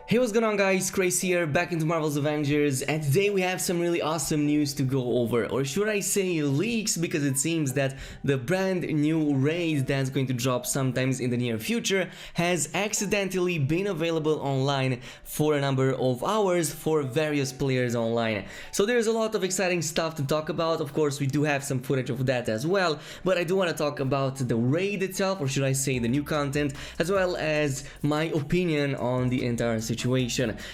Hey, what's going on guys, Khraze here, back into Marvel's Avengers, and today we have some really awesome news to go over, or should I say leaks, because it seems that the brand new raid that's going to drop sometimes in the near future has accidentally been available online for a number of hours for various players online. So there's a lot of exciting stuff to talk about. Of course, we do have some footage of that as well, but I do want to talk about the raid itself, or should I say the new content, as well as my opinion on the entire situation.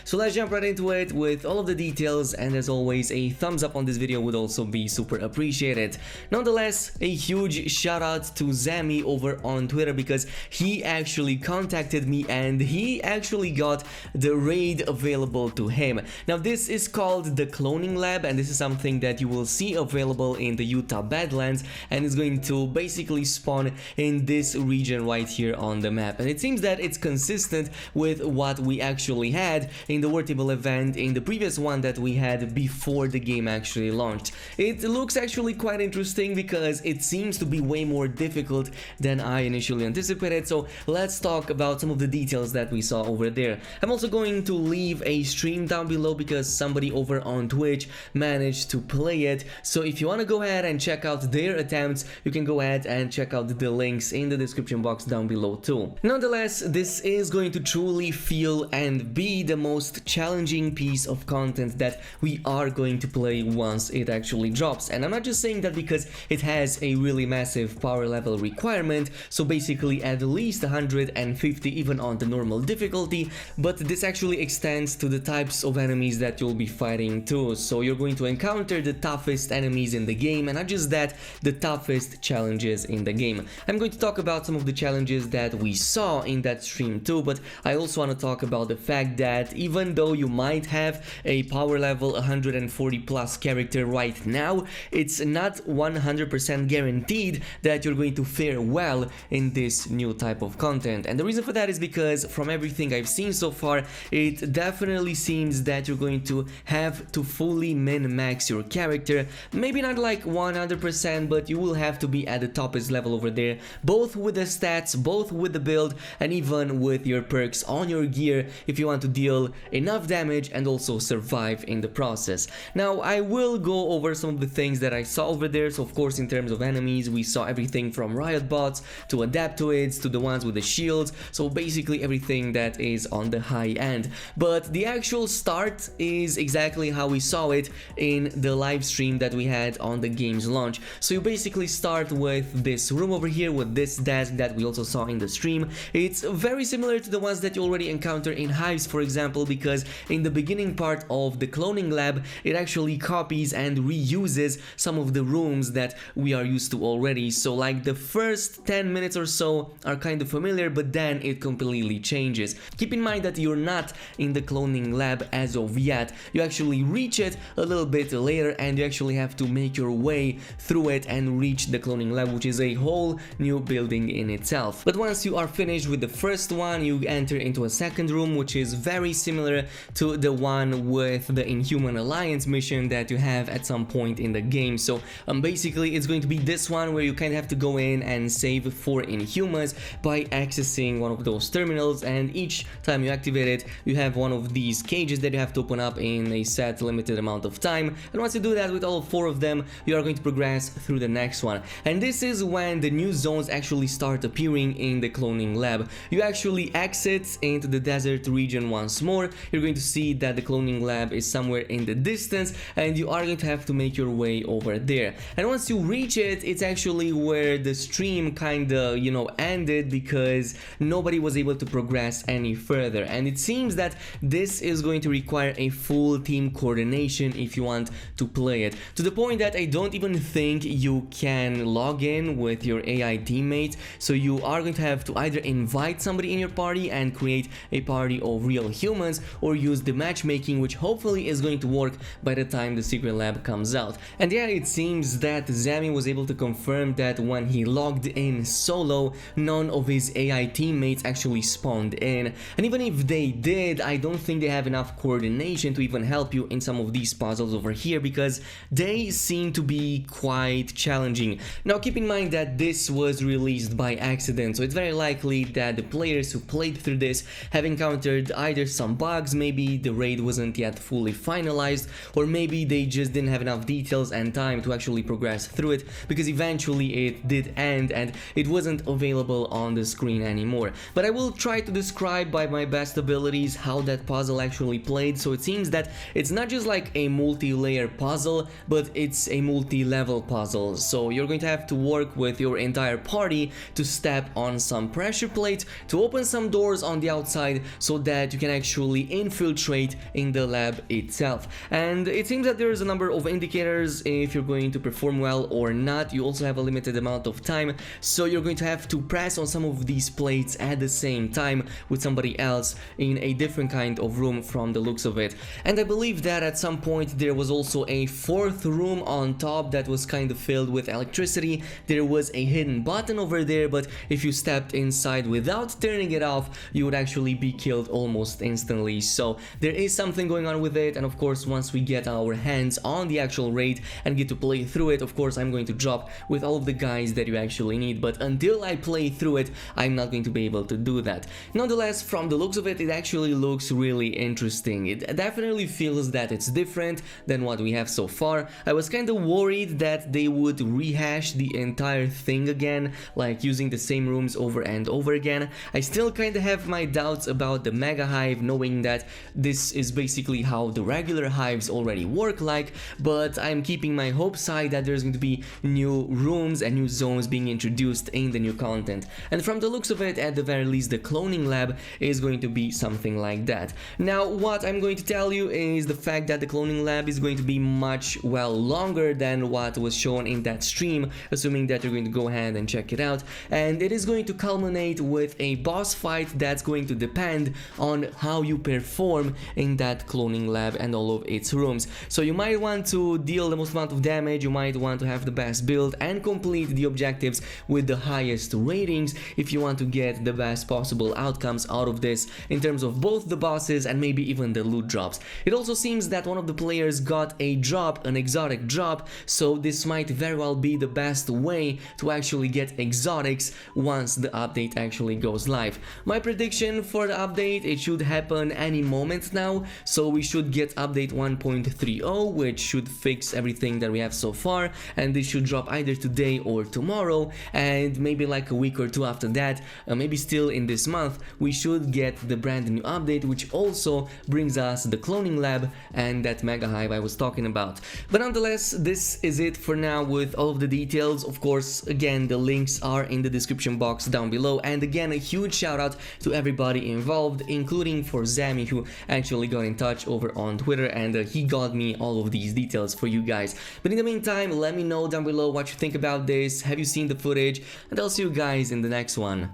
So let's jump right into it with all of the details, and as always, a thumbs up on this video would also be super appreciated. Nonetheless, a huge shout out to Zami over on Twitter, because he actually contacted me and he actually got the raid available to him. Now this is called the Cloning Lab, and this is something that you will see available in the Utah Badlands, and it's going to basically spawn in this region right here on the map. And it seems that it's consistent with what we actually had in the Wortable event, in the previous one that we had before the game actually launched. It looks actually quite interesting because it seems to be way more difficult than I initially anticipated. So let's talk about some of the details that we saw over there. I'm also going to leave a stream down below because somebody over on Twitch managed to play it. So if you want to go ahead and check out their attempts, you can go ahead and check out the links in the description box down below too. Nonetheless, this is going to truly feel and be the most challenging piece of content that we are going to play once it actually drops. And I'm not just saying that because it has a really massive power level requirement, so basically at least 150 even on the normal difficulty, but this actually extends to the types of enemies that you'll be fighting too. So you're going to encounter the toughest enemies in the game, and not just that, the toughest challenges in the game. I'm going to talk about some of the challenges that we saw in that stream too, but I also want to talk about the fact that even though you might have a power level 140 plus character right now, it's not 100% guaranteed that you're going to fare well in this new type of content. And the reason for that is because from everything I've seen so far, it definitely seems that you're going to have to fully min-max your character. Maybe not like 100%, but you will have to be at the toppest level over there, both with the stats, both with the build, and even with your perks on your gear, if you want to deal enough damage and also survive in the process. Now I will go over some of the things that I saw over there. So of course, in terms of enemies, we saw everything from riot bots to adaptoids to the ones with the shields, so basically everything that is on the high end. But the actual start is exactly how we saw it in the live stream that we had on the game's launch. So you basically start with this room over here with this desk that we also saw in the stream. It's very similar to the ones that you already encounter in Hives, for example, because in the beginning part of the Cloning Lab, it actually copies and reuses some of the rooms that we are used to already. So like the first 10 minutes or so are kind of familiar, but then it completely changes. Keep in mind that you're not in the Cloning Lab as of yet. You actually reach it a little bit later, and you actually have to make your way through it and reach the Cloning Lab, which is a whole new building in itself. But once you are finished with the first one, you enter into a second room, which is very similar to the one with the Inhuman Alliance mission that you have at some point in the game. So basically it's going to be this one where you kind of have to go in and save for Inhumans by accessing one of those terminals, and each time you activate it, you have one of these cages that you have to open up in a set limited amount of time. And once you do that with all 4 of them, you are going to progress through the next one. And this is when the new zones actually start appearing in the Cloning Lab. You actually exit into the desert region once more. You're going to see that the Cloning Lab is somewhere in the distance, and you are going to have to make your way over there. And once you reach it, it's actually where the stream kinda, ended, because nobody was able to progress any further. And it seems that this is going to require a full team coordination if you want to play it, to the point that I don't even think you can log in with your AI teammate. So you are going to have to either invite somebody in your party and create a party of real humans, or use the matchmaking, which hopefully is going to work by the time the secret lab comes out. And yeah, it seems that Zami was able to confirm that when he logged in solo, none of his AI teammates actually spawned in. And even if they did, I don't think they have enough coordination to even help you in some of these puzzles over here, because they seem to be quite challenging. Now keep in mind that this was released by accident, so it's very likely that the players who played through this have encountered encountered either some bugs, maybe the raid wasn't yet fully finalized, or maybe they just didn't have enough details and time to actually progress through it, because eventually it did end and it wasn't available on the screen anymore. But I will try to describe by my best abilities how that puzzle actually played. So it seems that it's not just like a multi-layer puzzle, but it's a multi-level puzzle. So you're going to have to work with your entire party to step on some pressure plates to open some doors on the outside so that you can actually infiltrate in the lab itself. And it seems that there is a number of indicators if you're going to perform well or not. You also have a limited amount of time, so you're going to have to press on some of these plates at the same time with somebody else in a different kind of room from the looks of it. And I believe that at some point there was also a fourth room on top that was kind of filled with electricity. There was a hidden button over there, but if you stepped inside without turning it off, you would actually be killed almost instantly. So there is something going on with it, and of course once we get our hands on the actual raid and get to play through it, of course I'm going to drop with all of the guys that you actually need, but until I play through it I'm not going to be able to do that. Nonetheless, from the looks of it, it actually looks really interesting. It definitely feels that it's different than what we have so far. I was kind of worried that they would rehash the entire thing again, like using the same rooms over and over again. I still kind of have my doubts about the mega hive, knowing that this is basically how the regular hives already work like, but I'm keeping my hopes high that there's going to be new rooms and new zones being introduced in the new content. And from the looks of it, at the very least, the cloning lab is going to be something like that. Now, what I'm going to tell you is the fact that the cloning lab is going to be much, well, longer than what was shown in that stream, assuming that you're going to go ahead and check it out. And it is going to culminate with a boss fight that's going to depend on how you perform in that cloning lab and all of its rooms. So you might want to deal the most amount of damage, you might want to have the best build and complete the objectives with the highest ratings if you want to get the best possible outcomes out of this in terms of both the bosses and maybe even the loot drops. It also seems that one of the players got a drop, an exotic drop, so this might very well be the best way to actually get exotics once the update actually goes live. My prediction for the update, it should happen any moment now, so we should get update 1.30, which should fix everything that we have so far, and this should drop either today or tomorrow, and maybe like a week or two after that, maybe still in this month, we should get the brand new update, which also brings us the cloning lab and that mega hive I was talking about. But nonetheless, this is it for now with all of the details. Of course, again, the links are in the description box down below, and again, a huge shout out to everybody involved, including for Zami, who actually got in touch over on Twitter, and he got me all of these details for you guys. But in the meantime, let me know down below what you think about this, have you seen the footage, and I'll see you guys in the next one.